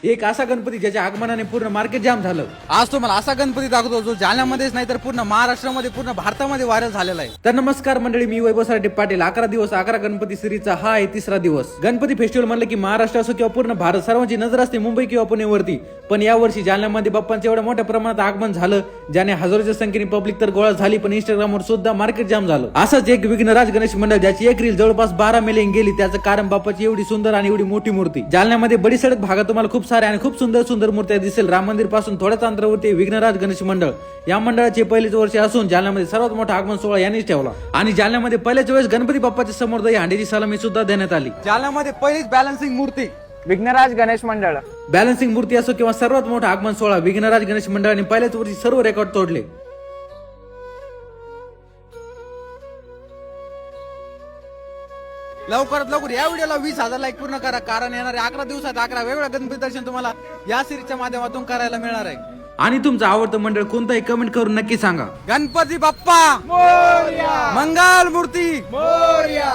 एक असा गणपती ज्याच्या आगमनाने पूर्ण मार्केट जाम झालं। आज तुम्हाला असा गणपती दाखवतो जो जालन्यामध्येच नाही तर पूर्ण महाराष्ट्रामध्ये पूर्ण भारतामध्ये व्हायरल झालेला आहे। तर नमस्कार मंडळी, मी वैभव साठे पाटील। 11 दिवस 11 गणपती सिरीजचा हा आहे तिसरा दिवस। गणपती फेस्टिवल म्हणलं की महाराष्ट्र असो किंवा पूर्ण भारत सर्वांची नजर असते मुंबई किंवा पुणेवरती, पण यावर्षी जालन्यामध्ये बाप्पांचं एवढ्या मोठ्या प्रमाणात आगमन झालं ज्याने हजारोच्या संख्येने पब्लिक तर गोळा झाली, पण इंस्टाग्रामवर सुद्धा मार्केट जाम झालं। असंच एक विघ्नराज गणेश मंडळ ज्याची एक रील जवळपास 12 मिलियन गेली, त्याचं कारण बाप्पाची एवढी सुंदर आणि एवढी मोठी मूर्ती। जालन्यामध्ये बडी सडक भागात तुम्हाला खूप सारे आणि खूप सुंदर सुंदर मूर्त्या दिसेल। राम मंदिर पासून थोड्याच अंतरावरती विघ्नराज गणेश मंडळ या मंडळाचे पहिलेच वर्ष असून जालन्यामध्ये सर्वात मोठा आगमन सोहळा यांनीच ठेवला आणि जालन्यामध्ये पहिल्याच वेळेस गणपती बाप्पाच्या समोर दही हांडीची सलामी सुद्धा देण्यात आली। जालन्यामध्ये पहिलीच बॅलन्सिंग मूर्ती विघ्नराज गणेश मंडळ। बॅलन्सिंग मूर्ती असो किंवा सर्वात मोठा आगमन सोहळा, विघ्नराज गणेश मंडळाने पहिल्याच वर्षी सर्व रेकॉर्ड तोडले। लवकरात लवकर या व्हिडिओला 20,000 लाईक पूर्ण करा, कारण येणाऱ्या 11 दिवसात 11 वेगवेगळ्या गणपती दर्शन तुम्हाला या सिरीजच्या माध्यमातून करायला मिळणार आहे। आणि तुमचं आवडतं मंडळ कोणताही कमेंट करून नक्की सांगा। गणपती बाप्पा मोरया, मंगल मूर्ती मोरया।